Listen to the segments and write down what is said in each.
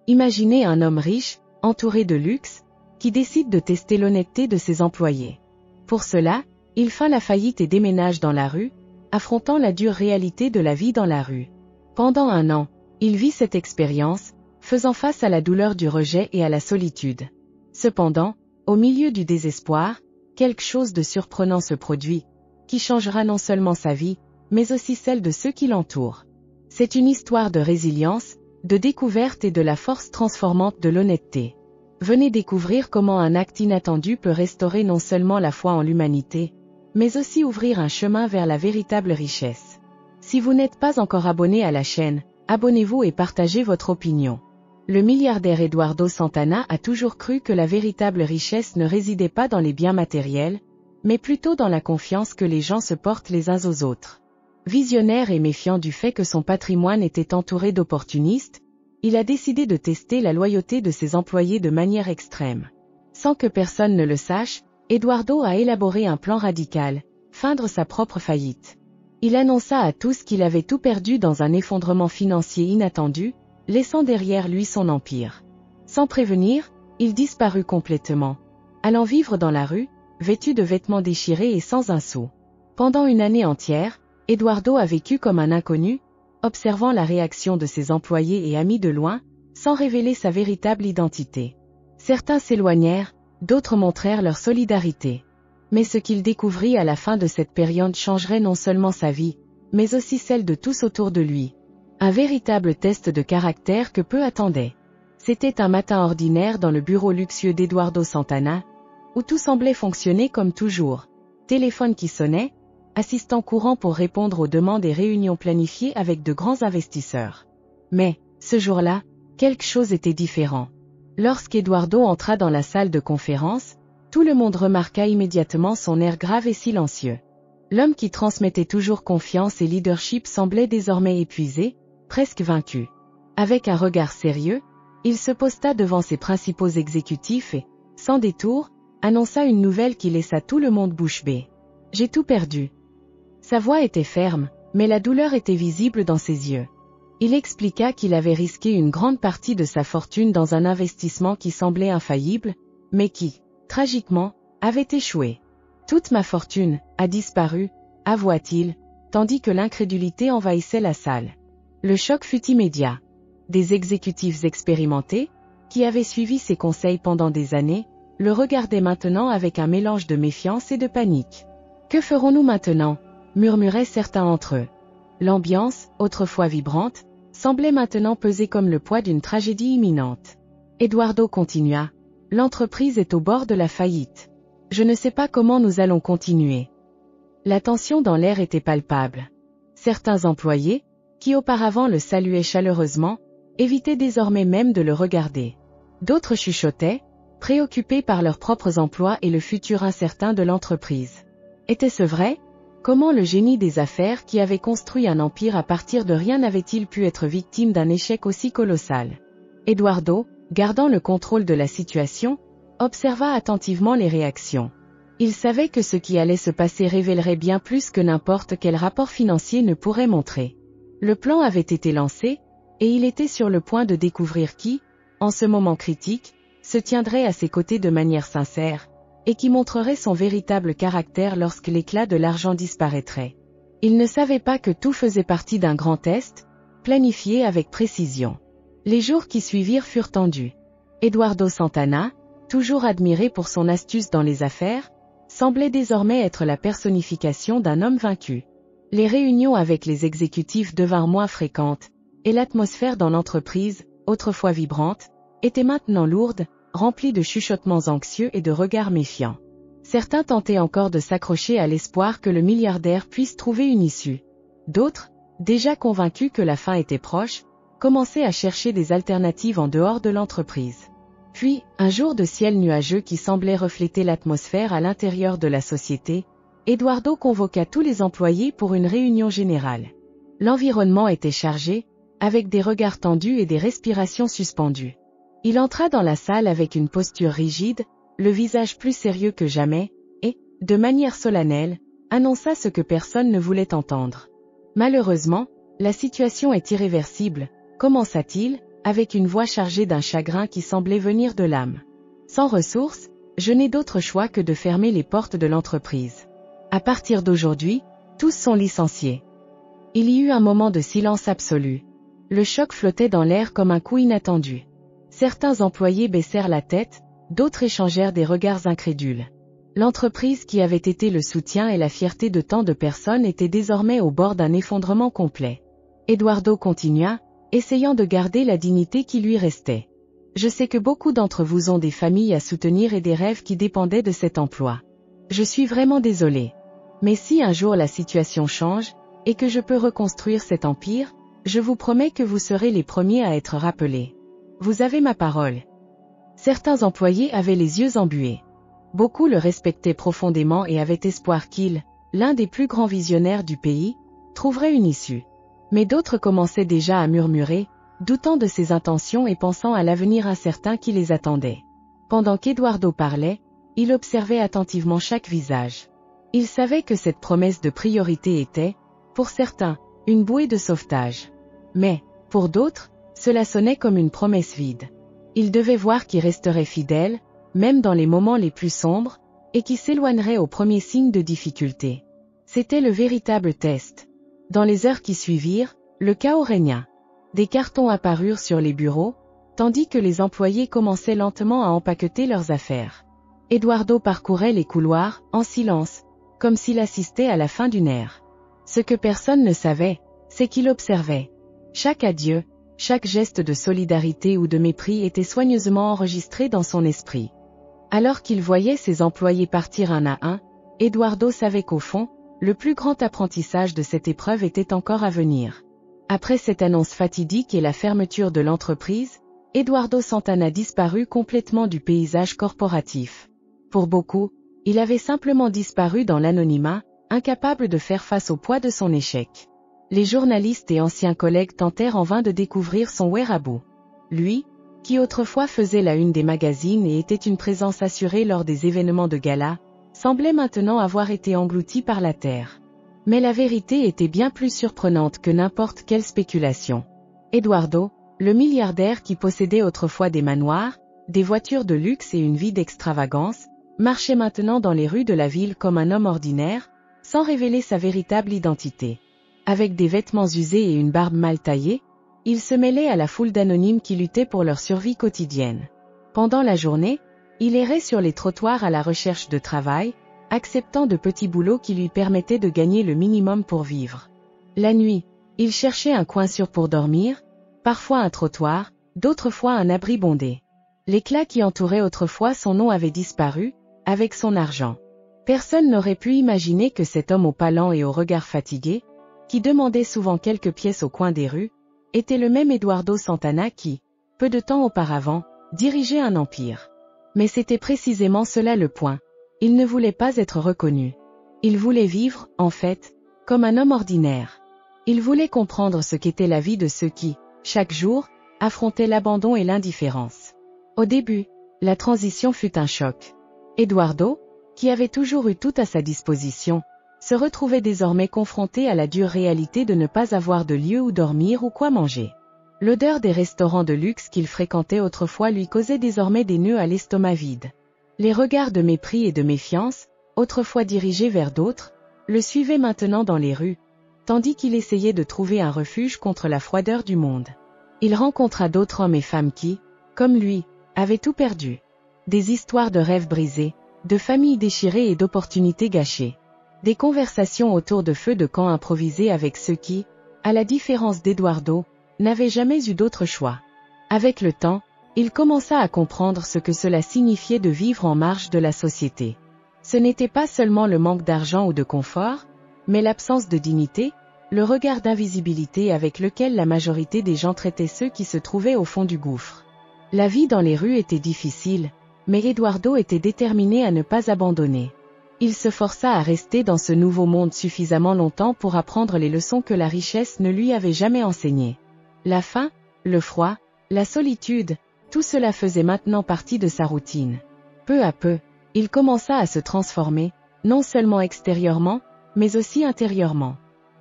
Imaginez un homme riche, entouré de luxe, qui décide de tester l'honnêteté de ses employés. Pour cela, il feint la faillite et déménage dans la rue, affrontant la dure réalité de la vie dans la rue. Pendant 1 an, il vit cette expérience, faisant face à la douleur du rejet et à la solitude. Cependant, au milieu du désespoir, quelque chose de surprenant se produit, qui changera non seulement sa vie, mais aussi celle de ceux qui l'entourent. C'est une histoire de résilience, de découverte et de la force transformante de l'honnêteté. Venez découvrir comment un acte inattendu peut restaurer non seulement la foi en l'humanité, mais aussi ouvrir un chemin vers la véritable richesse. Si vous n'êtes pas encore abonné à la chaîne, abonnez-vous et partagez votre opinion. Le milliardaire Eduardo Santana a toujours cru que la véritable richesse ne résidait pas dans les biens matériels, mais plutôt dans la confiance que les gens se portent les uns aux autres. Visionnaire et méfiant du fait que son patrimoine était entouré d'opportunistes, il a décidé de tester la loyauté de ses employés de manière extrême. Sans que personne ne le sache, Eduardo a élaboré un plan radical, feindre sa propre faillite. Il annonça à tous qu'il avait tout perdu dans un effondrement financier inattendu, laissant derrière lui son empire. Sans prévenir, il disparut complètement, allant vivre dans la rue, vêtu de vêtements déchirés et sans un sou. Pendant 1 année entière, Eduardo a vécu comme un inconnu, observant la réaction de ses employés et amis de loin, sans révéler sa véritable identité. Certains s'éloignèrent, d'autres montrèrent leur solidarité. Mais ce qu'il découvrit à la fin de cette période changerait non seulement sa vie, mais aussi celle de tous autour de lui. Un véritable test de caractère que peu attendaient. C'était un matin ordinaire dans le bureau luxueux d'Eduardo Santana, où tout semblait fonctionner comme toujours. Téléphone qui sonnait, assistant courant pour répondre aux demandes et réunions planifiées avec de grands investisseurs. Mais, ce jour-là, quelque chose était différent. Lorsqu'Eduardo entra dans la salle de conférence, tout le monde remarqua immédiatement son air grave et silencieux. L'homme qui transmettait toujours confiance et leadership semblait désormais épuisé, presque vaincu. Avec un regard sérieux, il se posta devant ses principaux exécutifs et, sans détour, annonça une nouvelle qui laissa tout le monde bouche bée. « J'ai tout perdu. » Sa voix était ferme, mais la douleur était visible dans ses yeux. Il expliqua qu'il avait risqué une grande partie de sa fortune dans un investissement qui semblait infaillible, mais qui, tragiquement, avait échoué. « Toute ma fortune a disparu », avoua-t-il, tandis que l'incrédulité envahissait la salle. Le choc fut immédiat. Des exécutifs expérimentés, qui avaient suivi ses conseils pendant des années, le regardaient maintenant avec un mélange de méfiance et de panique. « Que ferons-nous maintenant ?» murmuraient certains entre eux. L'ambiance, autrefois vibrante, semblait maintenant peser comme le poids d'une tragédie imminente. Eduardo continua. « L'entreprise est au bord de la faillite. Je ne sais pas comment nous allons continuer. » La tension dans l'air était palpable. Certains employés, qui auparavant le saluaient chaleureusement, évitaient désormais même de le regarder. D'autres chuchotaient, préoccupés par leurs propres emplois et le futur incertain de l'entreprise. Était-ce vrai ? Comment le génie des affaires qui avait construit un empire à partir de rien avait-il pu être victime d'un échec aussi colossal ? Eduardo, gardant le contrôle de la situation, observa attentivement les réactions. Il savait que ce qui allait se passer révélerait bien plus que n'importe quel rapport financier ne pourrait montrer. Le plan avait été lancé, et il était sur le point de découvrir qui, en ce moment critique, se tiendrait à ses côtés de manière sincère, et qui montrerait son véritable caractère lorsque l'éclat de l'argent disparaîtrait. Il ne savait pas que tout faisait partie d'un grand test, planifié avec précision. Les jours qui suivirent furent tendus. Eduardo Santana, toujours admiré pour son astuce dans les affaires, semblait désormais être la personnification d'un homme vaincu. Les réunions avec les exécutifs devinrent moins fréquentes, et l'atmosphère dans l'entreprise, autrefois vibrante, était maintenant lourde, remplie de chuchotements anxieux et de regards méfiants. Certains tentaient encore de s'accrocher à l'espoir que le milliardaire puisse trouver une issue. D'autres, déjà convaincus que la fin était proche, commençaient à chercher des alternatives en dehors de l'entreprise. Puis, un jour de ciel nuageux qui semblait refléter l'atmosphère à l'intérieur de la société, Eduardo convoqua tous les employés pour une réunion générale. L'environnement était chargé, avec des regards tendus et des respirations suspendues. Il entra dans la salle avec une posture rigide, le visage plus sérieux que jamais, et, de manière solennelle, annonça ce que personne ne voulait entendre. « Malheureusement, la situation est irréversible », commença-t-il, avec une voix chargée d'un chagrin qui semblait venir de l'âme. Sans ressources, je n'ai d'autre choix que de fermer les portes de l'entreprise. À partir d'aujourd'hui, tous sont licenciés. Il y eut un moment de silence absolu. Le choc flottait dans l'air comme un coup inattendu. Certains employés baissèrent la tête, d'autres échangèrent des regards incrédules. L'entreprise qui avait été le soutien et la fierté de tant de personnes était désormais au bord d'un effondrement complet. Eduardo continua, essayant de garder la dignité qui lui restait. Je sais que beaucoup d'entre vous ont des familles à soutenir et des rêves qui dépendaient de cet emploi. Je suis vraiment désolé. Mais si un jour la situation change, et que je peux reconstruire cet empire, je vous promets que vous serez les premiers à être rappelés. Vous avez ma parole. Certains employés avaient les yeux embués. Beaucoup le respectaient profondément et avaient espoir qu'il, l'un des plus grands visionnaires du pays, trouverait une issue. Mais d'autres commençaient déjà à murmurer, doutant de ses intentions et pensant à l'avenir incertain qui les attendait. Pendant qu'Eduardo parlait, il observait attentivement chaque visage. Il savait que cette promesse de priorité était, pour certains, une bouée de sauvetage. Mais, pour d'autres, cela sonnait comme une promesse vide. Il devait voir qui resterait fidèle, même dans les moments les plus sombres, et qui s'éloignerait au premier signe de difficulté. C'était le véritable test. Dans les heures qui suivirent, le chaos régna. Des cartons apparurent sur les bureaux, tandis que les employés commençaient lentement à empaqueter leurs affaires. Eduardo parcourait les couloirs, en silence, comme s'il assistait à la fin d'une ère. Ce que personne ne savait, c'est qu'il observait. Chaque adieu, chaque geste de solidarité ou de mépris était soigneusement enregistré dans son esprit. Alors qu'il voyait ses employés partir un à un, Eduardo savait qu'au fond, le plus grand apprentissage de cette épreuve était encore à venir. Après cette annonce fatidique et la fermeture de l'entreprise, Eduardo Santana disparut complètement du paysage corporatif. Pour beaucoup, il avait simplement disparu dans l'anonymat, incapable de faire face au poids de son échec. Les journalistes et anciens collègues tentèrent en vain de découvrir son weirabou. Lui, qui autrefois faisait la une des magazines et était une présence assurée lors des événements de gala, semblait maintenant avoir été englouti par la terre. Mais la vérité était bien plus surprenante que n'importe quelle spéculation. Eduardo, le milliardaire qui possédait autrefois des manoirs, des voitures de luxe et une vie d'extravagance, marchait maintenant dans les rues de la ville comme un homme ordinaire, sans révéler sa véritable identité. Avec des vêtements usés et une barbe mal taillée, il se mêlait à la foule d'anonymes qui luttaient pour leur survie quotidienne. Pendant la journée, il errait sur les trottoirs à la recherche de travail, acceptant de petits boulots qui lui permettaient de gagner le minimum pour vivre. La nuit, il cherchait un coin sûr pour dormir, parfois un trottoir, d'autres fois un abri bondé. L'éclat qui entourait autrefois son nom avait disparu, avec son argent. Personne n'aurait pu imaginer que cet homme au pas lent et au regard fatigué, qui demandait souvent quelques pièces au coin des rues, était le même Eduardo Santana qui, peu de temps auparavant, dirigeait un empire. Mais c'était précisément cela le point. Il ne voulait pas être reconnu. Il voulait vivre, en fait, comme un homme ordinaire. Il voulait comprendre ce qu'était la vie de ceux qui, chaque jour, affrontaient l'abandon et l'indifférence. Au début, la transition fut un choc. Eduardo, qui avait toujours eu tout à sa disposition, se retrouvait désormais confronté à la dure réalité de ne pas avoir de lieu où dormir ou quoi manger. L'odeur des restaurants de luxe qu'il fréquentait autrefois lui causait désormais des nœuds à l'estomac vide. Les regards de mépris et de méfiance, autrefois dirigés vers d'autres, le suivaient maintenant dans les rues, tandis qu'il essayait de trouver un refuge contre la froideur du monde. Il rencontra d'autres hommes et femmes qui, comme lui, avaient tout perdu. Des histoires de rêves brisés, de familles déchirées et d'opportunités gâchées. Des conversations autour de feux de camp improvisés avec ceux qui, à la différence d'Eduardo, n'avaient jamais eu d'autre choix. Avec le temps, il commença à comprendre ce que cela signifiait de vivre en marge de la société. Ce n'était pas seulement le manque d'argent ou de confort, mais l'absence de dignité, le regard d'invisibilité avec lequel la majorité des gens traitaient ceux qui se trouvaient au fond du gouffre. La vie dans les rues était difficile, mais Eduardo était déterminé à ne pas abandonner. Il se força à rester dans ce nouveau monde suffisamment longtemps pour apprendre les leçons que la richesse ne lui avait jamais enseignées. La faim, le froid, la solitude, tout cela faisait maintenant partie de sa routine. Peu à peu, il commença à se transformer, non seulement extérieurement, mais aussi intérieurement.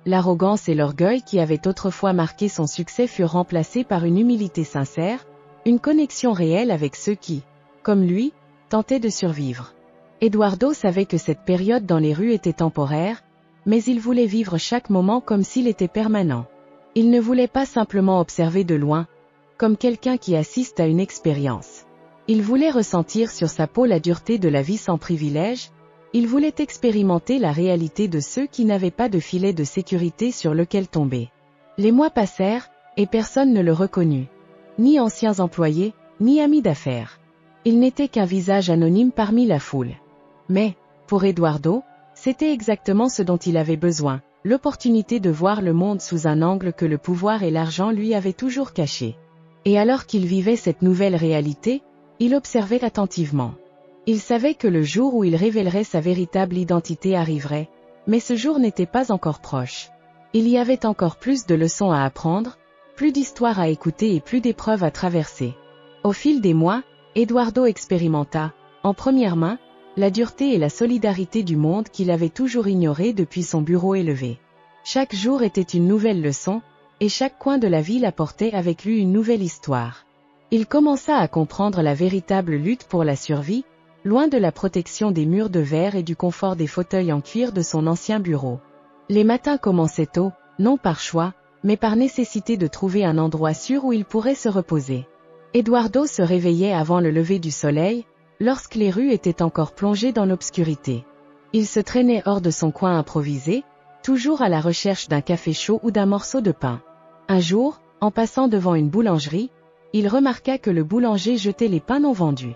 L'arrogance et l'orgueil qui avaient autrefois marqué son succès furent remplacés par une humilité sincère, une connexion réelle avec ceux qui, comme lui, tentaient de survivre. Eduardo savait que cette période dans les rues était temporaire, mais il voulait vivre chaque moment comme s'il était permanent. Il ne voulait pas simplement observer de loin, comme quelqu'un qui assiste à une expérience. Il voulait ressentir sur sa peau la dureté de la vie sans privilège, il voulait expérimenter la réalité de ceux qui n'avaient pas de filet de sécurité sur lequel tomber. Les mois passèrent, et personne ne le reconnut. Ni anciens employés, ni amis d'affaires. Il n'était qu'un visage anonyme parmi la foule. Mais, pour Eduardo, c'était exactement ce dont il avait besoin, l'opportunité de voir le monde sous un angle que le pouvoir et l'argent lui avaient toujours caché. Et alors qu'il vivait cette nouvelle réalité, il observait attentivement. Il savait que le jour où il révélerait sa véritable identité arriverait, mais ce jour n'était pas encore proche. Il y avait encore plus de leçons à apprendre, plus d'histoires à écouter et plus d'épreuves à traverser. Au fil des mois, Eduardo expérimenta, en première main, la dureté et la solidarité du monde qu'il avait toujours ignoré depuis son bureau élevé. Chaque jour était une nouvelle leçon, et chaque coin de la ville apportait avec lui une nouvelle histoire. Il commença à comprendre la véritable lutte pour la survie, loin de la protection des murs de verre et du confort des fauteuils en cuir de son ancien bureau. Les matins commençaient tôt, non par choix, mais par nécessité de trouver un endroit sûr où il pourrait se reposer. Eduardo se réveillait avant le lever du soleil, lorsque les rues étaient encore plongées dans l'obscurité. Il se traînait hors de son coin improvisé, toujours à la recherche d'un café chaud ou d'un morceau de pain. Un jour, en passant devant une boulangerie, il remarqua que le boulanger jetait les pains non vendus.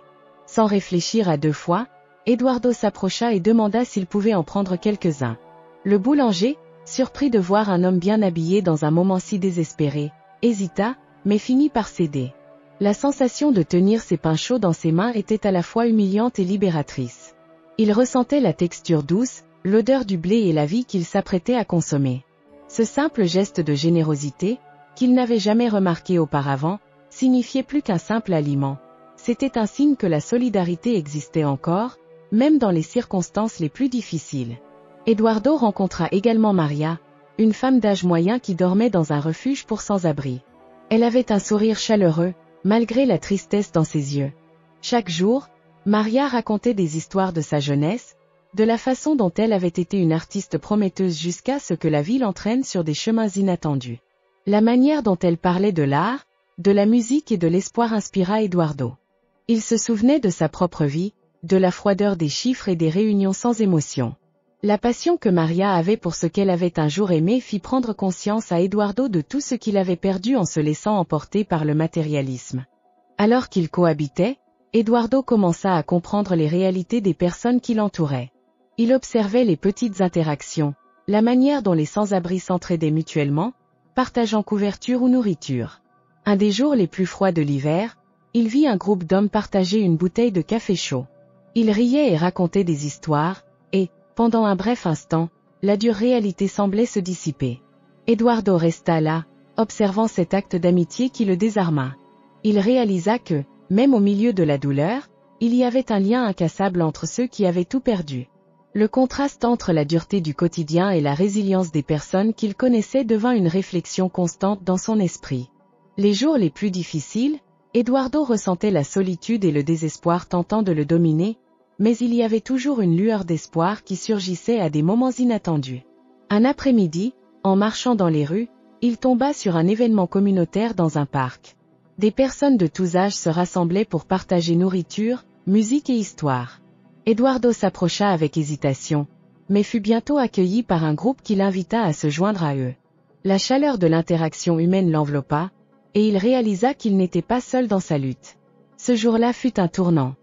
Sans réfléchir à deux fois, Eduardo s'approcha et demanda s'il pouvait en prendre quelques-uns. Le boulanger, surpris de voir un homme bien habillé dans un moment si désespéré, hésita, mais finit par céder. La sensation de tenir ses pains chauds dans ses mains était à la fois humiliante et libératrice. Il ressentait la texture douce, l'odeur du blé et la vie qu'il s'apprêtait à consommer. Ce simple geste de générosité, qu'il n'avait jamais remarqué auparavant, signifiait plus qu'un simple aliment. C'était un signe que la solidarité existait encore, même dans les circonstances les plus difficiles. Eduardo rencontra également Maria, une femme d'âge moyen qui dormait dans un refuge pour sans-abri. Elle avait un sourire chaleureux, malgré la tristesse dans ses yeux. Chaque jour, Maria racontait des histoires de sa jeunesse, de la façon dont elle avait été une artiste prometteuse jusqu'à ce que la vie l'entraîne sur des chemins inattendus. La manière dont elle parlait de l'art, de la musique et de l'espoir inspira Eduardo. Il se souvenait de sa propre vie, de la froideur des chiffres et des réunions sans émotion. La passion que Maria avait pour ce qu'elle avait un jour aimé fit prendre conscience à Eduardo de tout ce qu'il avait perdu en se laissant emporter par le matérialisme. Alors qu'ils cohabitaient, Eduardo commença à comprendre les réalités des personnes qui l'entouraient. Il observait les petites interactions, la manière dont les sans-abri s'entraidaient mutuellement, partageant couverture ou nourriture. Un des jours les plus froids de l'hiver, il vit un groupe d'hommes partager une bouteille de café chaud. Ils riaient et racontaient des histoires, et, pendant un bref instant, la dure réalité semblait se dissiper. Eduardo resta là, observant cet acte d'amitié qui le désarma. Il réalisa que, même au milieu de la douleur, il y avait un lien incassable entre ceux qui avaient tout perdu. Le contraste entre la dureté du quotidien et la résilience des personnes qu'il connaissait devint une réflexion constante dans son esprit. Les jours les plus difficiles, Eduardo ressentait la solitude et le désespoir tentant de le dominer, mais il y avait toujours une lueur d'espoir qui surgissait à des moments inattendus. Un après-midi, en marchant dans les rues, il tomba sur un événement communautaire dans un parc. Des personnes de tous âges se rassemblaient pour partager nourriture, musique et histoire. Eduardo s'approcha avec hésitation, mais fut bientôt accueilli par un groupe qui l'invita à se joindre à eux. La chaleur de l'interaction humaine l'enveloppa, et il réalisa qu'il n'était pas seul dans sa lutte. Ce jour-là fut un tournant.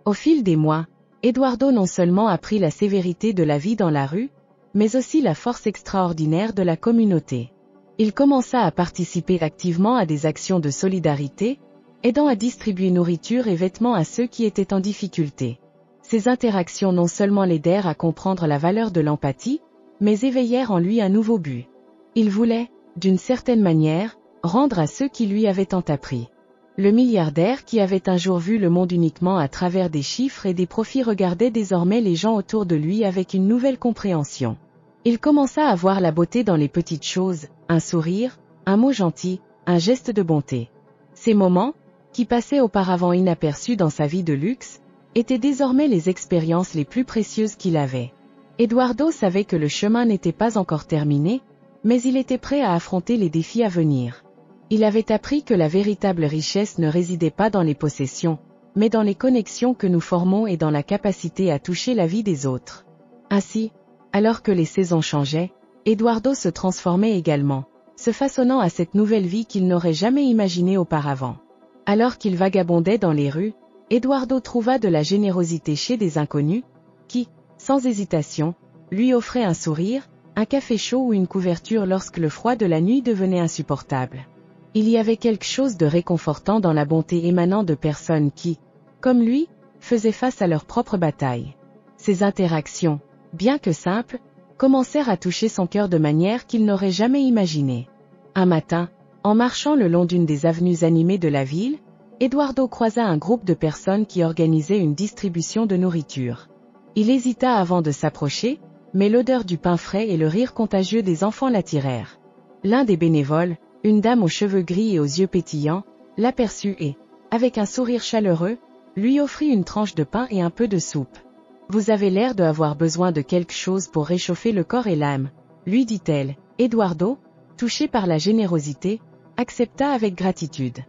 Au fil des mois, Eduardo non seulement apprit la sévérité de la vie dans la rue, mais aussi la force extraordinaire de la communauté. Il commença à participer activement à des actions de solidarité, aidant à distribuer nourriture et vêtements à ceux qui étaient en difficulté. Ces interactions non seulement l'aidèrent à comprendre la valeur de l'empathie, mais éveillèrent en lui un nouveau but. Il voulait, d'une certaine manière, rendre à ceux qui lui avaient tant appris. Le milliardaire qui avait un jour vu le monde uniquement à travers des chiffres et des profits regardait désormais les gens autour de lui avec une nouvelle compréhension. Il commença à voir la beauté dans les petites choses, un sourire, un mot gentil, un geste de bonté. Ces moments, qui passaient auparavant inaperçus dans sa vie de luxe, étaient désormais les expériences les plus précieuses qu'il avait. Eduardo savait que le chemin n'était pas encore terminé, mais il était prêt à affronter les défis à venir. Il avait appris que la véritable richesse ne résidait pas dans les possessions, mais dans les connexions que nous formons et dans la capacité à toucher la vie des autres. Ainsi, alors que les saisons changeaient, Eduardo se transformait également, se façonnant à cette nouvelle vie qu'il n'aurait jamais imaginée auparavant. Alors qu'il vagabondait dans les rues, Eduardo trouva de la générosité chez des inconnus, qui, sans hésitation, lui offraient un sourire, un café chaud ou une couverture lorsque le froid de la nuit devenait insupportable. Il y avait quelque chose de réconfortant dans la bonté émanant de personnes qui, comme lui, faisaient face à leur propre bataille. Ces interactions, bien que simples, commencèrent à toucher son cœur de manière qu'il n'aurait jamais imaginée. Un matin, en marchant le long d'une des avenues animées de la ville, Eduardo croisa un groupe de personnes qui organisaient une distribution de nourriture. Il hésita avant de s'approcher, mais l'odeur du pain frais et le rire contagieux des enfants l'attirèrent. L'un des bénévoles, une dame aux cheveux gris et aux yeux pétillants, l'aperçut et, avec un sourire chaleureux, lui offrit une tranche de pain et un peu de soupe. « Vous avez l'air d'avoir besoin de quelque chose pour réchauffer le corps et l'âme, » lui dit-elle. Eduardo, touché par la générosité, accepta avec gratitude.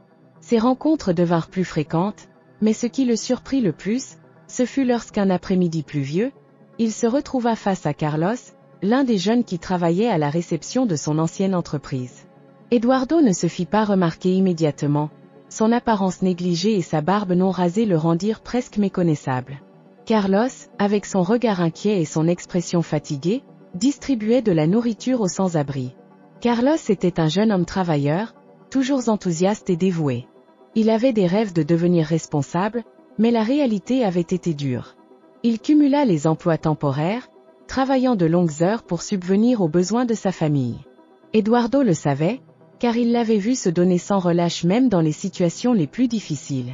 Ces rencontres devinrent plus fréquentes, mais ce qui le surprit le plus, ce fut lorsqu'un après-midi pluvieux, il se retrouva face à Carlos, l'un des jeunes qui travaillait à la réception de son ancienne entreprise. Eduardo ne se fit pas remarquer immédiatement, son apparence négligée et sa barbe non rasée le rendirent presque méconnaissable. Carlos, avec son regard inquiet et son expression fatiguée, distribuait de la nourriture aux sans-abri. Carlos était un jeune homme travailleur, toujours enthousiaste et dévoué. Il avait des rêves de devenir responsable, mais la réalité avait été dure. Il cumula les emplois temporaires, travaillant de longues heures pour subvenir aux besoins de sa famille. Eduardo le savait, car il l'avait vu se donner sans relâche même dans les situations les plus difficiles.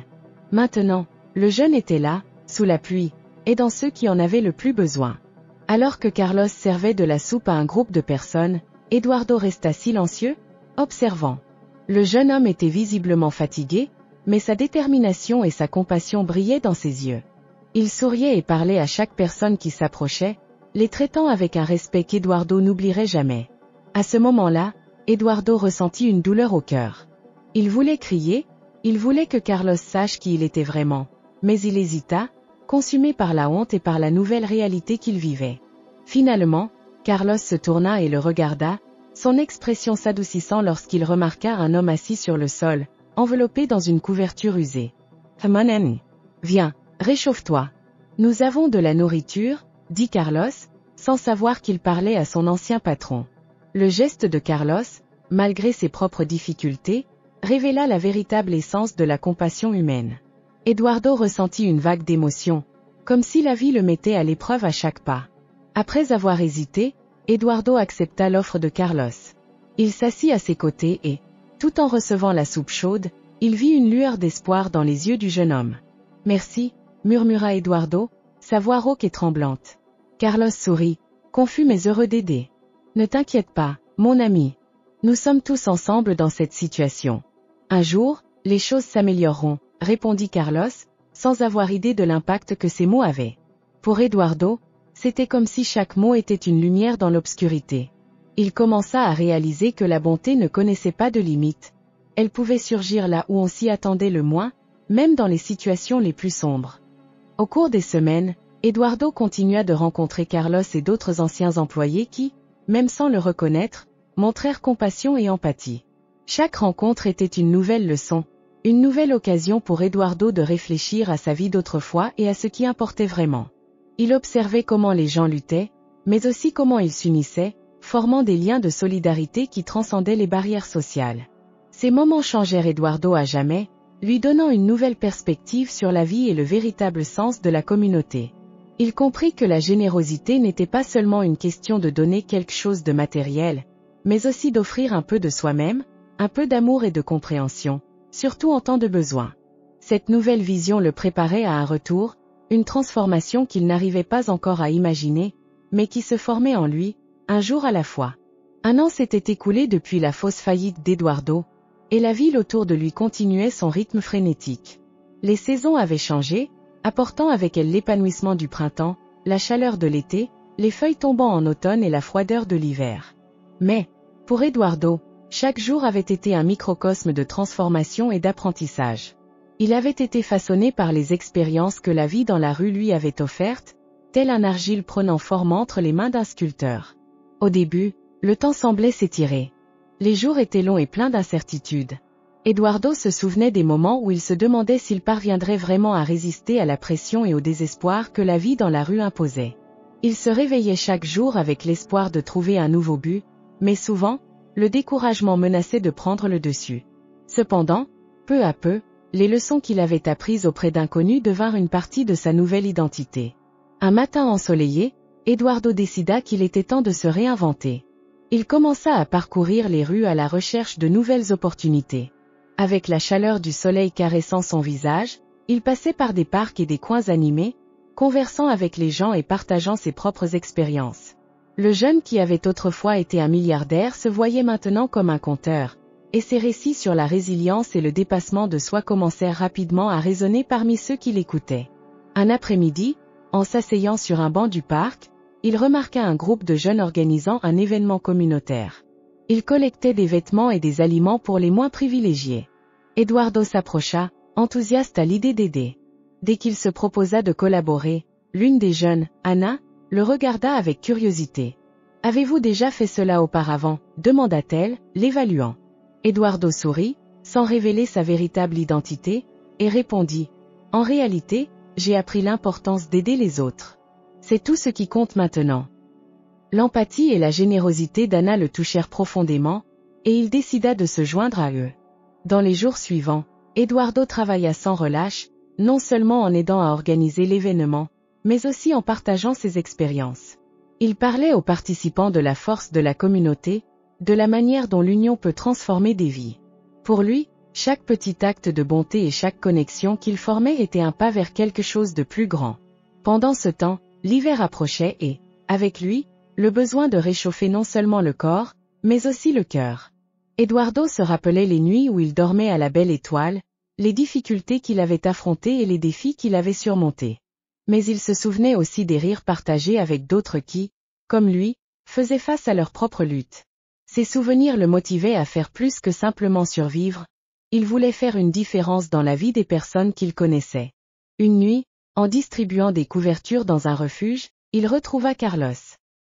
Maintenant, le jeune était là, sous la pluie, aidant ceux qui en avaient le plus besoin. Alors que Carlos servait de la soupe à un groupe de personnes, Eduardo resta silencieux, observant. Le jeune homme était visiblement fatigué, mais sa détermination et sa compassion brillaient dans ses yeux. Il souriait et parlait à chaque personne qui s'approchait, les traitant avec un respect qu'Eduardo n'oublierait jamais. À ce moment-là, Eduardo ressentit une douleur au cœur. Il voulait crier, il voulait que Carlos sache qui il était vraiment, mais il hésita, consumé par la honte et par la nouvelle réalité qu'il vivait. Finalement, Carlos se tourna et le regarda, son expression s'adoucissant lorsqu'il remarqua un homme assis sur le sol, enveloppé dans une couverture usée. « Manen, viens, réchauffe-toi. Nous avons de la nourriture, » dit Carlos, sans savoir qu'il parlait à son ancien patron. Le geste de Carlos, malgré ses propres difficultés, révéla la véritable essence de la compassion humaine. Eduardo ressentit une vague d'émotion, comme si la vie le mettait à l'épreuve à chaque pas. Après avoir hésité, Eduardo accepta l'offre de Carlos. Il s'assit à ses côtés et, tout en recevant la soupe chaude, il vit une lueur d'espoir dans les yeux du jeune homme. « Merci, » murmura Eduardo, sa voix rauque et tremblante. Carlos sourit, confus mais heureux d'aider. « Ne t'inquiète pas, mon ami. Nous sommes tous ensemble dans cette situation. Un jour, les choses s'amélioreront, » répondit Carlos, sans avoir idée de l'impact que ces mots avaient. Pour Eduardo, c'était comme si chaque mot était une lumière dans l'obscurité. Il commença à réaliser que la bonté ne connaissait pas de limites. Elle pouvait surgir là où on s'y attendait le moins, même dans les situations les plus sombres. Au cours des semaines, Eduardo continua de rencontrer Carlos et d'autres anciens employés qui, même sans le reconnaître, montrèrent compassion et empathie. Chaque rencontre était une nouvelle leçon, une nouvelle occasion pour Eduardo de réfléchir à sa vie d'autrefois et à ce qui importait vraiment. Il observait comment les gens luttaient, mais aussi comment ils s'unissaient, formant des liens de solidarité qui transcendaient les barrières sociales. Ces moments changèrent Eduardo à jamais, lui donnant une nouvelle perspective sur la vie et le véritable sens de la communauté. Il comprit que la générosité n'était pas seulement une question de donner quelque chose de matériel, mais aussi d'offrir un peu de soi-même, un peu d'amour et de compréhension, surtout en temps de besoin. Cette nouvelle vision le préparait à un retour, une transformation qu'il n'arrivait pas encore à imaginer, mais qui se formait en lui, un jour à la fois. Un an s'était écoulé depuis la fausse faillite d'Eduardo, et la ville autour de lui continuait son rythme frénétique. Les saisons avaient changé, apportant avec elles l'épanouissement du printemps, la chaleur de l'été, les feuilles tombant en automne et la froideur de l'hiver. Mais, pour Eduardo, chaque jour avait été un microcosme de transformation et d'apprentissage. Il avait été façonné par les expériences que la vie dans la rue lui avait offertes, tel un argile prenant forme entre les mains d'un sculpteur. Au début, le temps semblait s'étirer. Les jours étaient longs et pleins d'incertitudes. Eduardo se souvenait des moments où il se demandait s'il parviendrait vraiment à résister à la pression et au désespoir que la vie dans la rue imposait. Il se réveillait chaque jour avec l'espoir de trouver un nouveau but, mais souvent, le découragement menaçait de prendre le dessus. Cependant, peu à peu, les leçons qu'il avait apprises auprès d'inconnus devinrent une partie de sa nouvelle identité. Un matin ensoleillé, Eduardo décida qu'il était temps de se réinventer. Il commença à parcourir les rues à la recherche de nouvelles opportunités. Avec la chaleur du soleil caressant son visage, il passait par des parcs et des coins animés, conversant avec les gens et partageant ses propres expériences. Le jeune qui avait autrefois été un milliardaire se voyait maintenant comme un conteur, et ses récits sur la résilience et le dépassement de soi commencèrent rapidement à résonner parmi ceux qui l'écoutaient. Un après-midi, en s'asseyant sur un banc du parc, il remarqua un groupe de jeunes organisant un événement communautaire. Ils collectaient des vêtements et des aliments pour les moins privilégiés. Eduardo s'approcha, enthousiaste à l'idée d'aider. Dès qu'il se proposa de collaborer, l'une des jeunes, Anna, le regarda avec curiosité. « Avez-vous déjà fait cela auparavant ?» demanda-t-elle, l'évaluant. Eduardo sourit, sans révéler sa véritable identité, et répondit « En réalité, j'ai appris l'importance d'aider les autres. C'est tout ce qui compte maintenant. » L'empathie et la générosité d'Anna le touchèrent profondément, et il décida de se joindre à eux. Dans les jours suivants, Eduardo travailla sans relâche, non seulement en aidant à organiser l'événement, mais aussi en partageant ses expériences. Il parlait aux participants de la force de la communauté, de la manière dont l'union peut transformer des vies. Pour lui, chaque petit acte de bonté et chaque connexion qu'il formait était un pas vers quelque chose de plus grand. Pendant ce temps, l'hiver approchait et, avec lui, le besoin de réchauffer non seulement le corps, mais aussi le cœur. Eduardo se rappelait les nuits où il dormait à la belle étoile, les difficultés qu'il avait affrontées et les défis qu'il avait surmontés. Mais il se souvenait aussi des rires partagés avec d'autres qui, comme lui, faisaient face à leur propre lutte. Ces souvenirs le motivaient à faire plus que simplement survivre. Il voulait faire une différence dans la vie des personnes qu'il connaissait. Une nuit, en distribuant des couvertures dans un refuge, il retrouva Carlos.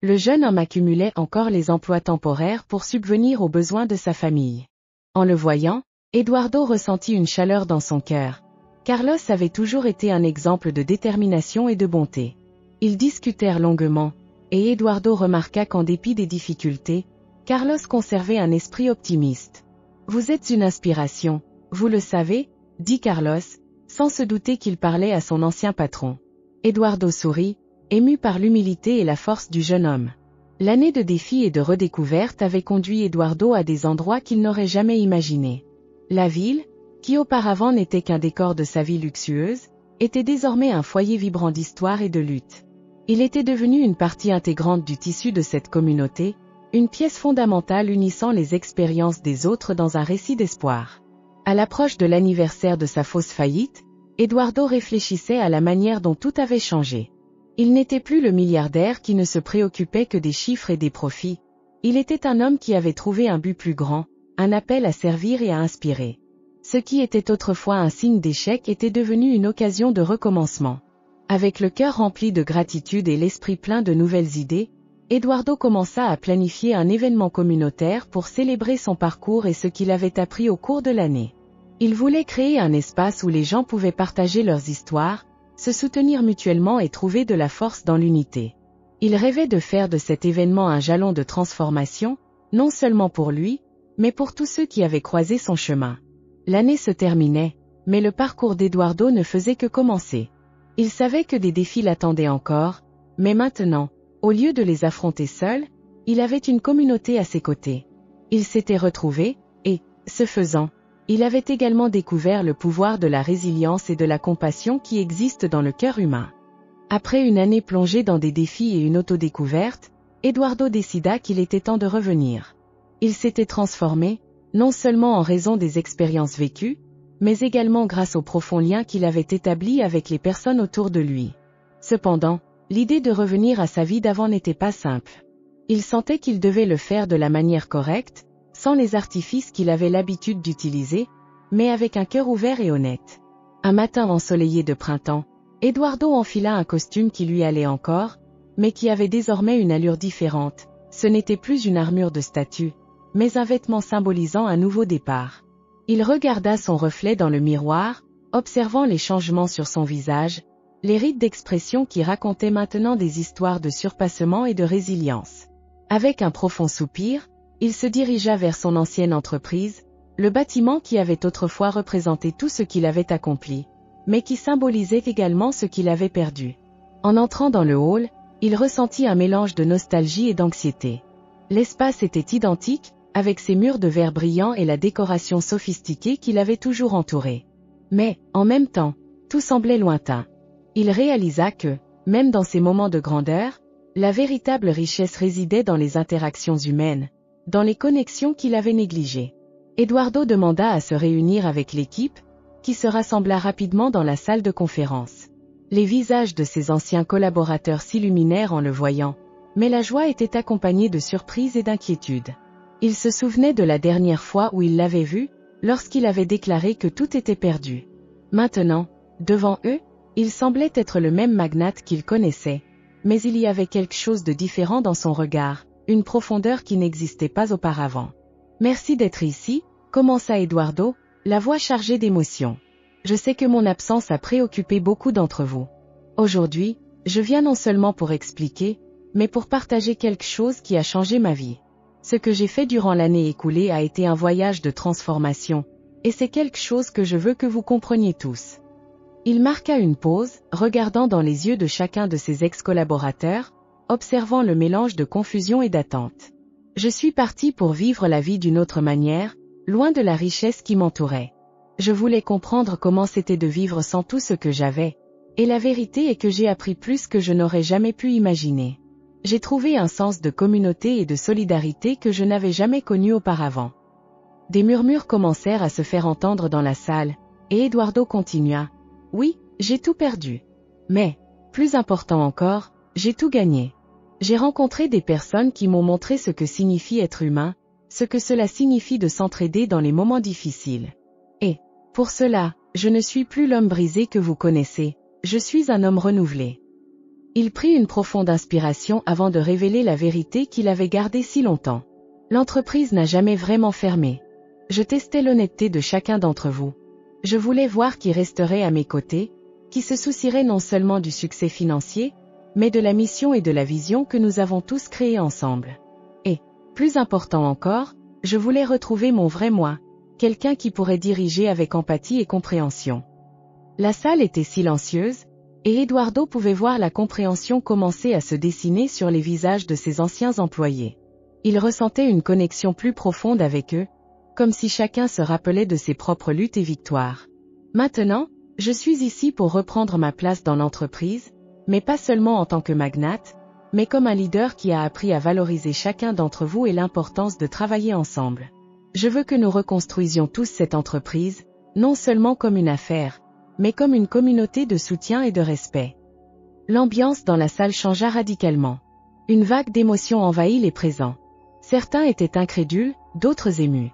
Le jeune homme accumulait encore les emplois temporaires pour subvenir aux besoins de sa famille. En le voyant, Eduardo ressentit une chaleur dans son cœur. Carlos avait toujours été un exemple de détermination et de bonté. Ils discutèrent longuement, et Eduardo remarqua qu'en dépit des difficultés, Carlos conservait un esprit optimiste. « Vous êtes une inspiration, vous le savez ?» dit Carlos, sans se douter qu'il parlait à son ancien patron. Eduardo sourit, ému par l'humilité et la force du jeune homme. L'année de défis et de redécouvertes avait conduit Eduardo à des endroits qu'il n'aurait jamais imaginés. La ville, qui auparavant n'était qu'un décor de sa vie luxueuse, était désormais un foyer vibrant d'histoire et de lutte. Il était devenu une partie intégrante du tissu de cette communauté, une pièce fondamentale unissant les expériences des autres dans un récit d'espoir. À l'approche de l'anniversaire de sa fausse faillite, Eduardo réfléchissait à la manière dont tout avait changé. Il n'était plus le milliardaire qui ne se préoccupait que des chiffres et des profits. Il était un homme qui avait trouvé un but plus grand, un appel à servir et à inspirer. Ce qui était autrefois un signe d'échec était devenu une occasion de recommencement. Avec le cœur rempli de gratitude et l'esprit plein de nouvelles idées, Eduardo commença à planifier un événement communautaire pour célébrer son parcours et ce qu'il avait appris au cours de l'année. Il voulait créer un espace où les gens pouvaient partager leurs histoires, se soutenir mutuellement et trouver de la force dans l'unité. Il rêvait de faire de cet événement un jalon de transformation, non seulement pour lui, mais pour tous ceux qui avaient croisé son chemin. L'année se terminait, mais le parcours d'Eduardo ne faisait que commencer. Il savait que des défis l'attendaient encore, mais maintenant, au lieu de les affronter seul, il avait une communauté à ses côtés. Il s'était retrouvé, et, ce faisant, il avait également découvert le pouvoir de la résilience et de la compassion qui existent dans le cœur humain. Après une année plongée dans des défis et une autodécouverte, Eduardo décida qu'il était temps de revenir. Il s'était transformé, non seulement en raison des expériences vécues, mais également grâce au profond lien qu'il avait établi avec les personnes autour de lui. Cependant, l'idée de revenir à sa vie d'avant n'était pas simple. Il sentait qu'il devait le faire de la manière correcte, sans les artifices qu'il avait l'habitude d'utiliser, mais avec un cœur ouvert et honnête. Un matin ensoleillé de printemps, Eduardo enfila un costume qui lui allait encore, mais qui avait désormais une allure différente. Ce n'était plus une armure de statue, mais un vêtement symbolisant un nouveau départ. Il regarda son reflet dans le miroir, observant les changements sur son visage, les rides d'expression qui racontaient maintenant des histoires de surpassement et de résilience. Avec un profond soupir, il se dirigea vers son ancienne entreprise, le bâtiment qui avait autrefois représenté tout ce qu'il avait accompli, mais qui symbolisait également ce qu'il avait perdu. En entrant dans le hall, il ressentit un mélange de nostalgie et d'anxiété. L'espace était identique, avec ses murs de verre brillant et la décoration sophistiquée qui l'avait toujours entouré. Mais, en même temps, tout semblait lointain. Il réalisa que, même dans ces moments de grandeur, la véritable richesse résidait dans les interactions humaines, dans les connexions qu'il avait négligées. Eduardo demanda à se réunir avec l'équipe, qui se rassembla rapidement dans la salle de conférence. Les visages de ses anciens collaborateurs s'illuminèrent en le voyant, mais la joie était accompagnée de surprise et d'inquiétude. Il se souvenait de la dernière fois où il l'avait vu, lorsqu'il avait déclaré que tout était perdu. Maintenant, devant eux, il semblait être le même magnate qu'il connaissait, mais il y avait quelque chose de différent dans son regard, une profondeur qui n'existait pas auparavant. « Merci d'être ici », commença Eduardo, la voix chargée d'émotion. « Je sais que mon absence a préoccupé beaucoup d'entre vous. Aujourd'hui, je viens non seulement pour expliquer, mais pour partager quelque chose qui a changé ma vie. Ce que j'ai fait durant l'année écoulée a été un voyage de transformation, et c'est quelque chose que je veux que vous compreniez tous. » Il marqua une pause, regardant dans les yeux de chacun de ses ex-collaborateurs, observant le mélange de confusion et d'attente. « Je suis parti pour vivre la vie d'une autre manière, loin de la richesse qui m'entourait. Je voulais comprendre comment c'était de vivre sans tout ce que j'avais, et la vérité est que j'ai appris plus que je n'aurais jamais pu imaginer. J'ai trouvé un sens de communauté et de solidarité que je n'avais jamais connu auparavant. » Des murmures commencèrent à se faire entendre dans la salle, et Eduardo continua. « Oui, j'ai tout perdu. Mais, plus important encore, j'ai tout gagné. J'ai rencontré des personnes qui m'ont montré ce que signifie être humain, ce que cela signifie de s'entraider dans les moments difficiles. Et, pour cela, je ne suis plus l'homme brisé que vous connaissez, je suis un homme renouvelé. » Il prit une profonde inspiration avant de révéler la vérité qu'il avait gardée si longtemps. « L'entreprise n'a jamais vraiment fermé. Je testais l'honnêteté de chacun d'entre vous. Je voulais voir qui resterait à mes côtés, qui se soucierait non seulement du succès financier, mais de la mission et de la vision que nous avons tous créées ensemble. Et, plus important encore, je voulais retrouver mon vrai moi, quelqu'un qui pourrait diriger avec empathie et compréhension. » La salle était silencieuse, et Eduardo pouvait voir la compréhension commencer à se dessiner sur les visages de ses anciens employés. Il ressentait une connexion plus profonde avec eux, comme si chacun se rappelait de ses propres luttes et victoires. « Maintenant, je suis ici pour reprendre ma place dans l'entreprise, mais pas seulement en tant que magnate, mais comme un leader qui a appris à valoriser chacun d'entre vous et l'importance de travailler ensemble. Je veux que nous reconstruisions tous cette entreprise, non seulement comme une affaire, mais comme une communauté de soutien et de respect. » L'ambiance dans la salle changea radicalement. Une vague d'émotions envahit les présents. Certains étaient incrédules, d'autres émus.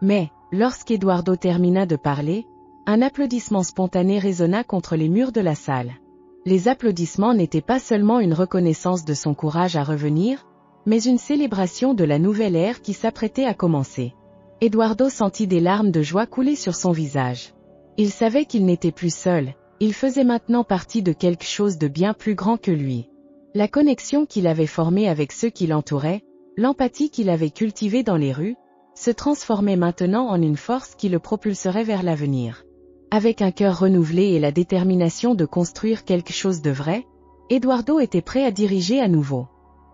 Mais, lorsqu'Eduardo termina de parler, un applaudissement spontané résonna contre les murs de la salle. Les applaudissements n'étaient pas seulement une reconnaissance de son courage à revenir, mais une célébration de la nouvelle ère qui s'apprêtait à commencer. Eduardo sentit des larmes de joie couler sur son visage. Il savait qu'il n'était plus seul, il faisait maintenant partie de quelque chose de bien plus grand que lui. La connexion qu'il avait formée avec ceux qui l'entouraient, l'empathie qu'il avait cultivée dans les rues, se transformait maintenant en une force qui le propulserait vers l'avenir. Avec un cœur renouvelé et la détermination de construire quelque chose de vrai, Eduardo était prêt à diriger à nouveau.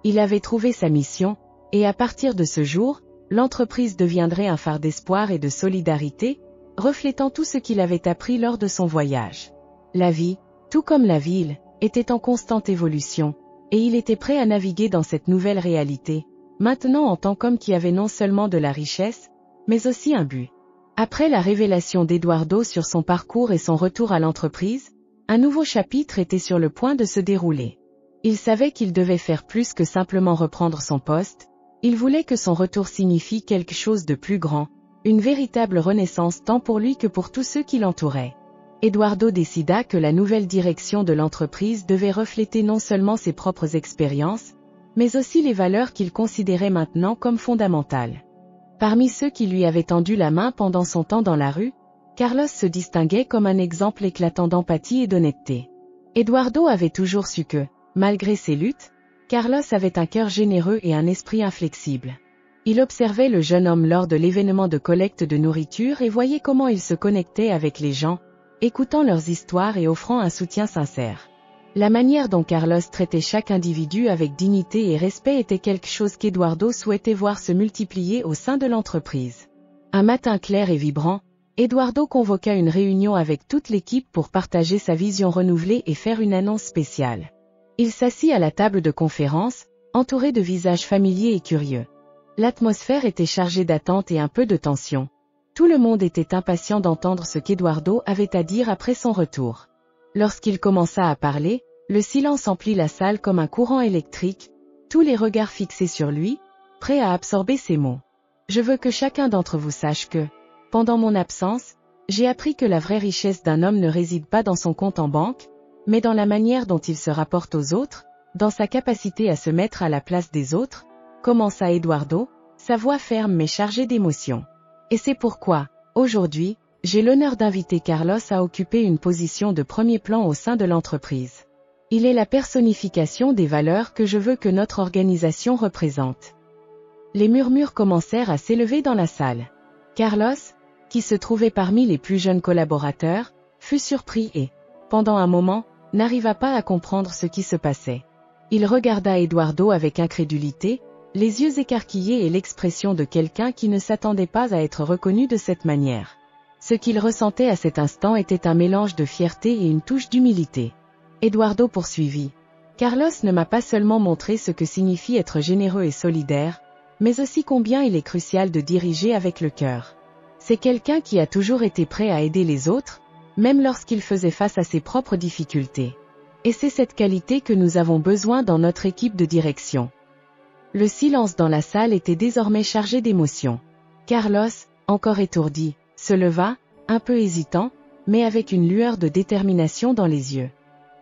Il avait trouvé sa mission, et à partir de ce jour, l'entreprise deviendrait un phare d'espoir et de solidarité, reflétant tout ce qu'il avait appris lors de son voyage. La vie, tout comme la ville, était en constante évolution, et il était prêt à naviguer dans cette nouvelle réalité, maintenant en tant qu'homme qui avait non seulement de la richesse, mais aussi un but. Après la révélation d'Eduardo sur son parcours et son retour à l'entreprise, un nouveau chapitre était sur le point de se dérouler. Il savait qu'il devait faire plus que simplement reprendre son poste, il voulait que son retour signifie quelque chose de plus grand, une véritable renaissance tant pour lui que pour tous ceux qui l'entouraient. Eduardo décida que la nouvelle direction de l'entreprise devait refléter non seulement ses propres expériences, mais aussi les valeurs qu'il considérait maintenant comme fondamentales. Parmi ceux qui lui avaient tendu la main pendant son temps dans la rue, Carlos se distinguait comme un exemple éclatant d'empathie et d'honnêteté. Eduardo avait toujours su que, malgré ses luttes, Carlos avait un cœur généreux et un esprit inflexible. Il observait le jeune homme lors de l'événement de collecte de nourriture et voyait comment il se connectait avec les gens, écoutant leurs histoires et offrant un soutien sincère. La manière dont Carlos traitait chaque individu avec dignité et respect était quelque chose qu'Eduardo souhaitait voir se multiplier au sein de l'entreprise. Un matin clair et vibrant, Eduardo convoqua une réunion avec toute l'équipe pour partager sa vision renouvelée et faire une annonce spéciale. Il s'assit à la table de conférence, entouré de visages familiers et curieux. L'atmosphère était chargée d'attente et un peu de tension. Tout le monde était impatient d'entendre ce qu'Eduardo avait à dire après son retour. Lorsqu'il commença à parler, le silence emplit la salle comme un courant électrique, tous les regards fixés sur lui, prêts à absorber ses mots. Je veux que chacun d'entre vous sache que, pendant mon absence, j'ai appris que la vraie richesse d'un homme ne réside pas dans son compte en banque, mais dans la manière dont il se rapporte aux autres, dans sa capacité à se mettre à la place des autres, commença Eduardo, sa voix ferme mais chargée d'émotion. Et c'est pourquoi, aujourd'hui, j'ai l'honneur d'inviter Carlos à occuper une position de premier plan au sein de l'entreprise. Il est la personnification des valeurs que je veux que notre organisation représente. Les murmures commencèrent à s'élever dans la salle. Carlos, qui se trouvait parmi les plus jeunes collaborateurs, fut surpris et, pendant un moment, n'arriva pas à comprendre ce qui se passait. Il regarda Eduardo avec incrédulité, les yeux écarquillés et l'expression de quelqu'un qui ne s'attendait pas à être reconnu de cette manière. Ce qu'il ressentait à cet instant était un mélange de fierté et une touche d'humilité. Eduardo poursuivit. Carlos ne m'a pas seulement montré ce que signifie être généreux et solidaire, mais aussi combien il est crucial de diriger avec le cœur. C'est quelqu'un qui a toujours été prêt à aider les autres, même lorsqu'il faisait face à ses propres difficultés. Et c'est cette qualité que nous avons besoin dans notre équipe de direction. Le silence dans la salle était désormais chargé d'émotion. Carlos, encore étourdi, se leva, un peu hésitant, mais avec une lueur de détermination dans les yeux.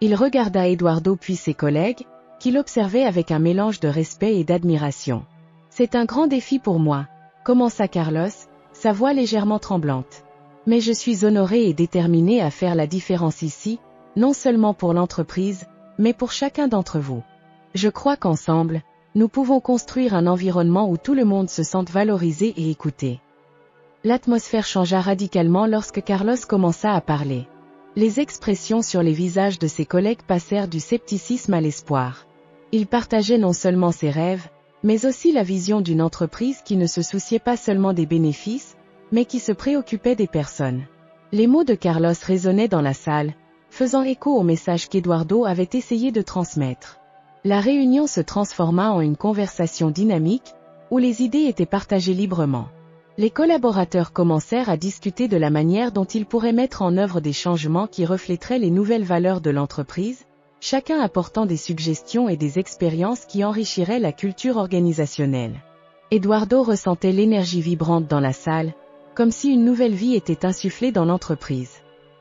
Il regarda Eduardo puis ses collègues, qui l'observaient avec un mélange de respect et d'admiration. « C'est un grand défi pour moi », commença Carlos, sa voix légèrement tremblante. « Mais je suis honoré et déterminé à faire la différence ici, non seulement pour l'entreprise, mais pour chacun d'entre vous. Je crois qu'ensemble, nous pouvons construire un environnement où tout le monde se sente valorisé et écouté. » L'atmosphère changea radicalement lorsque Carlos commença à parler. Les expressions sur les visages de ses collègues passèrent du scepticisme à l'espoir. Il partageait non seulement ses rêves, mais aussi la vision d'une entreprise qui ne se souciait pas seulement des bénéfices, mais qui se préoccupait des personnes. Les mots de Carlos résonnaient dans la salle, faisant écho au message qu'Eduardo avait essayé de transmettre. La réunion se transforma en une conversation dynamique, où les idées étaient partagées librement. Les collaborateurs commencèrent à discuter de la manière dont ils pourraient mettre en œuvre des changements qui reflèteraient les nouvelles valeurs de l'entreprise, chacun apportant des suggestions et des expériences qui enrichiraient la culture organisationnelle. Eduardo ressentait l'énergie vibrante dans la salle, comme si une nouvelle vie était insufflée dans l'entreprise.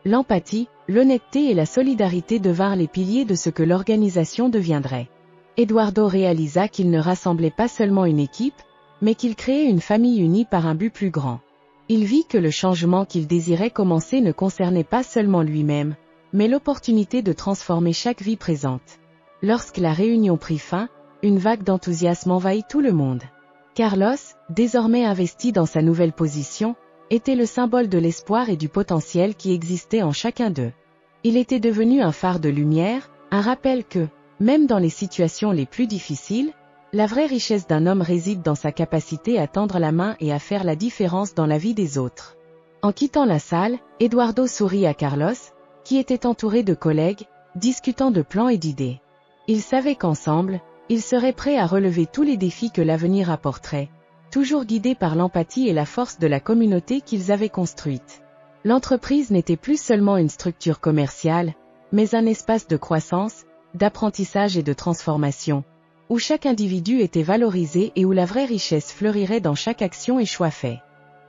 L'empathie, l'honnêteté et la solidarité devinrent les piliers de ce que l'organisation deviendrait. Eduardo réalisa qu'il ne rassemblait pas seulement une équipe, mais qu'il créait une famille unie par un but plus grand. Il vit que le changement qu'il désirait commencer ne concernait pas seulement lui-même, mais l'opportunité de transformer chaque vie présente. Lorsque la réunion prit fin, une vague d'enthousiasme envahit tout le monde. Carlos, désormais investi dans sa nouvelle position, était le symbole de l'espoir et du potentiel qui existait en chacun d'eux. Il était devenu un phare de lumière, un rappel que, même dans les situations les plus difficiles, la vraie richesse d'un homme réside dans sa capacité à tendre la main et à faire la différence dans la vie des autres. En quittant la salle, Eduardo sourit à Carlos, qui était entouré de collègues, discutant de plans et d'idées. Ils savaient qu'ensemble, ils seraient prêts à relever tous les défis que l'avenir apporterait, toujours guidés par l'empathie et la force de la communauté qu'ils avaient construite. L'entreprise n'était plus seulement une structure commerciale, mais un espace de croissance, d'apprentissage et de transformation, où chaque individu était valorisé et où la vraie richesse fleurirait dans chaque action et choix fait.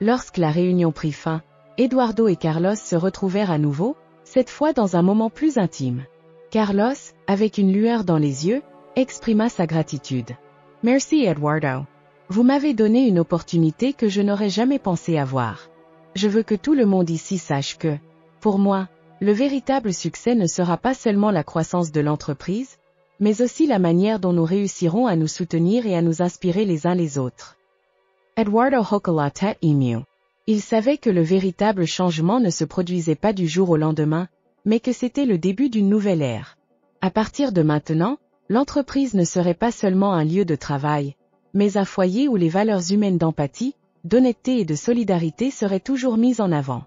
Lorsque la réunion prit fin, Eduardo et Carlos se retrouvèrent à nouveau, cette fois dans un moment plus intime. Carlos, avec une lueur dans les yeux, exprima sa gratitude. « Merci Eduardo. Vous m'avez donné une opportunité que je n'aurais jamais pensé avoir. Je veux que tout le monde ici sache que, pour moi, le véritable succès ne sera pas seulement la croissance de l'entreprise, mais aussi la manière dont nous réussirons à nous soutenir et à nous inspirer les uns les autres. » Eduardo hochla tête ému. Il savait que le véritable changement ne se produisait pas du jour au lendemain, mais que c'était le début d'une nouvelle ère. À partir de maintenant, l'entreprise ne serait pas seulement un lieu de travail, mais un foyer où les valeurs humaines d'empathie, d'honnêteté et de solidarité seraient toujours mises en avant.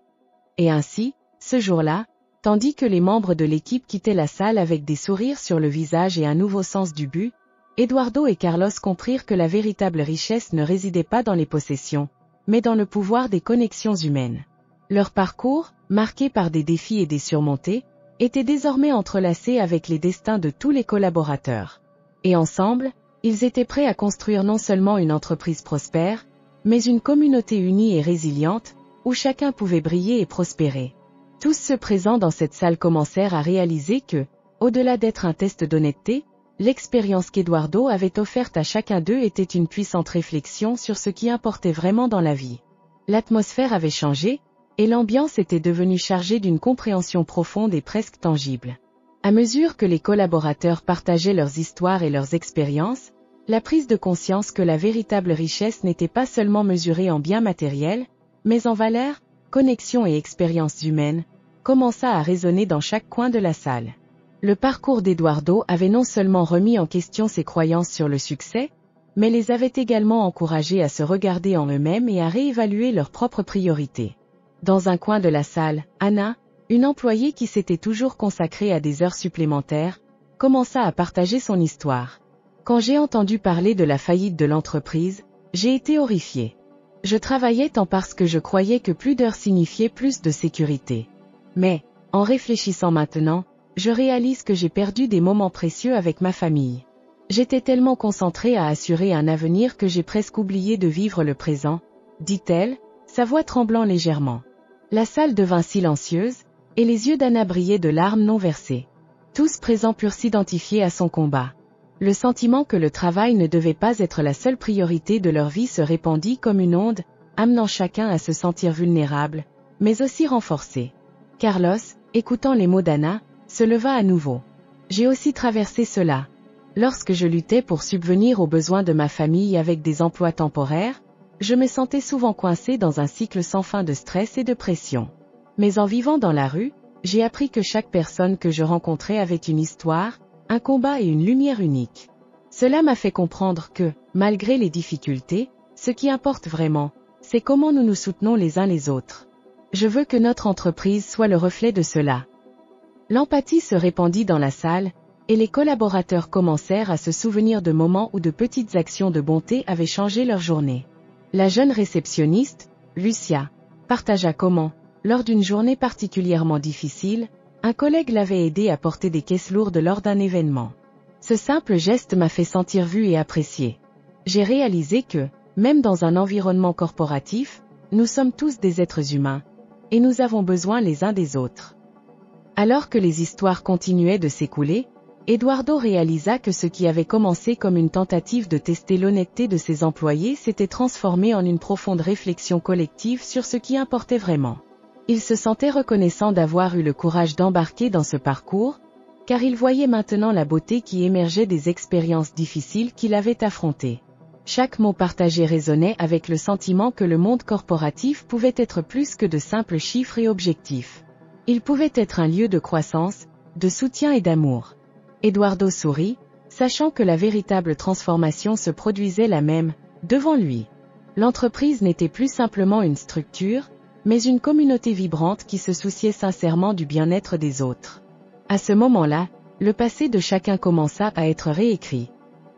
Et ainsi, ce jour-là, tandis que les membres de l'équipe quittaient la salle avec des sourires sur le visage et un nouveau sens du but, Eduardo et Carlos comprirent que la véritable richesse ne résidait pas dans les possessions, mais dans le pouvoir des connexions humaines. Leur parcours, marqué par des défis et des surmontées, était désormais entrelacé avec les destins de tous les collaborateurs. Et ensemble, ils étaient prêts à construire non seulement une entreprise prospère, mais une communauté unie et résiliente, où chacun pouvait briller et prospérer. Tous ceux présents dans cette salle commencèrent à réaliser que, au-delà d'être un test d'honnêteté, l'expérience qu'Eduardo avait offerte à chacun d'eux était une puissante réflexion sur ce qui importait vraiment dans la vie. L'atmosphère avait changé, et l'ambiance était devenue chargée d'une compréhension profonde et presque tangible. À mesure que les collaborateurs partageaient leurs histoires et leurs expériences, la prise de conscience que la véritable richesse n'était pas seulement mesurée en biens matériels, mais en valeurs, connexions et expériences humaines, commença à résonner dans chaque coin de la salle. Le parcours d'Eduardo avait non seulement remis en question ses croyances sur le succès, mais les avait également encouragés à se regarder en eux-mêmes et à réévaluer leurs propres priorités. Dans un coin de la salle, Anna, une employée qui s'était toujours consacrée à des heures supplémentaires, commença à partager son histoire. « Quand j'ai entendu parler de la faillite de l'entreprise, j'ai été horrifiée. Je travaillais tant parce que je croyais que plus d'heures signifiait plus de sécurité. Mais, en réfléchissant maintenant, je réalise que j'ai perdu des moments précieux avec ma famille. J'étais tellement concentrée à assurer un avenir que j'ai presque oublié de vivre le présent, » dit-elle, sa voix tremblant légèrement. La salle devint silencieuse, et les yeux d'Anna brillaient de larmes non versées. Tous présents purent s'identifier à son combat. Le sentiment que le travail ne devait pas être la seule priorité de leur vie se répandit comme une onde, amenant chacun à se sentir vulnérable, mais aussi renforcé. Carlos, écoutant les mots d'Anna, se leva à nouveau. « J'ai aussi traversé cela. Lorsque je luttais pour subvenir aux besoins de ma famille avec des emplois temporaires, je me sentais souvent coincé dans un cycle sans fin de stress et de pression. Mais en vivant dans la rue, j'ai appris que chaque personne que je rencontrais avait une histoire, un combat et une lumière unique. Cela m'a fait comprendre que, malgré les difficultés, ce qui importe vraiment, c'est comment nous nous soutenons les uns les autres. Je veux que notre entreprise soit le reflet de cela. » L'empathie se répandit dans la salle, et les collaborateurs commencèrent à se souvenir de moments où de petites actions de bonté avaient changé leur journée. La jeune réceptionniste, Lucia, partagea comment, lors d'une journée particulièrement difficile, un collègue l'avait aidé à porter des caisses lourdes lors d'un événement. Ce simple geste m'a fait sentir vu et apprécié. J'ai réalisé que, même dans un environnement corporatif, nous sommes tous des êtres humains, et nous avons besoin les uns des autres. Alors que les histoires continuaient de s'écouler, Eduardo réalisa que ce qui avait commencé comme une tentative de tester l'honnêteté de ses employés s'était transformé en une profonde réflexion collective sur ce qui importait vraiment. Il se sentait reconnaissant d'avoir eu le courage d'embarquer dans ce parcours, car il voyait maintenant la beauté qui émergeait des expériences difficiles qu'il avait affrontées. Chaque mot partagé résonnait avec le sentiment que le monde corporatif pouvait être plus que de simples chiffres et objectifs. Il pouvait être un lieu de croissance, de soutien et d'amour. Eduardo sourit, sachant que la véritable transformation se produisait là même, devant lui. L'entreprise n'était plus simplement une structure, mais une communauté vibrante qui se souciait sincèrement du bien-être des autres. À ce moment-là, le passé de chacun commença à être réécrit.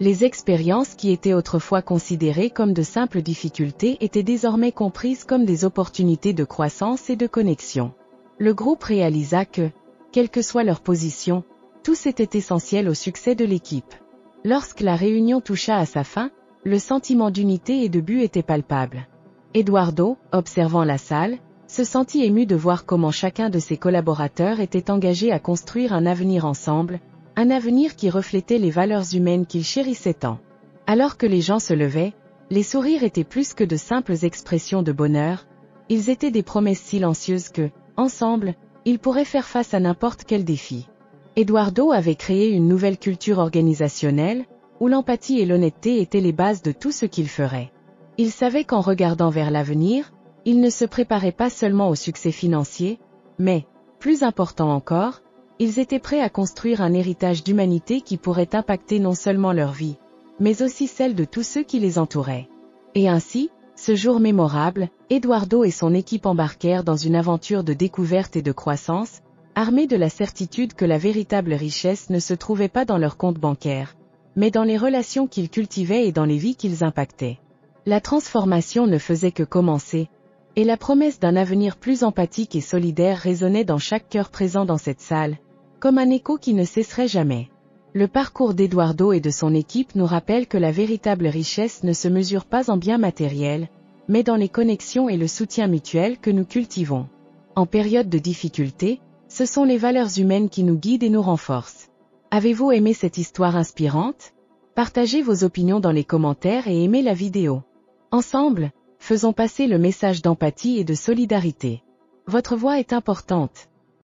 Les expériences qui étaient autrefois considérées comme de simples difficultés étaient désormais comprises comme des opportunités de croissance et de connexion. Le groupe réalisa que, quelle que soit leur position, tous étaient essentiels au succès de l'équipe. Lorsque la réunion toucha à sa fin, le sentiment d'unité et de but était palpable. Eduardo, observant la salle, se sentit ému de voir comment chacun de ses collaborateurs était engagé à construire un avenir ensemble, un avenir qui reflétait les valeurs humaines qu'il chérissait tant. Alors que les gens se levaient, les sourires étaient plus que de simples expressions de bonheur, ils étaient des promesses silencieuses que, ensemble, ils pourraient faire face à n'importe quel défi. Eduardo avait créé une nouvelle culture organisationnelle, où l'empathie et l'honnêteté étaient les bases de tout ce qu'il ferait. Il savait qu'en regardant vers l'avenir, il ne se préparait pas seulement au succès financier, mais, plus important encore, ils étaient prêts à construire un héritage d'humanité qui pourrait impacter non seulement leur vie, mais aussi celle de tous ceux qui les entouraient. Et ainsi, ce jour mémorable, Eduardo et son équipe embarquèrent dans une aventure de découverte et de croissance, armés de la certitude que la véritable richesse ne se trouvait pas dans leur compte bancaire, mais dans les relations qu'ils cultivaient et dans les vies qu'ils impactaient. La transformation ne faisait que commencer, et la promesse d'un avenir plus empathique et solidaire résonnait dans chaque cœur présent dans cette salle, comme un écho qui ne cesserait jamais. Le parcours d'Eduardo et de son équipe nous rappelle que la véritable richesse ne se mesure pas en biens matériels, mais dans les connexions et le soutien mutuel que nous cultivons. En période de difficulté, ce sont les valeurs humaines qui nous guident et nous renforcent. Avez-vous aimé cette histoire inspirante? Partagez vos opinions dans les commentaires et aimez la vidéo. Ensemble, faisons passer le message d'empathie et de solidarité. Votre voix est importante.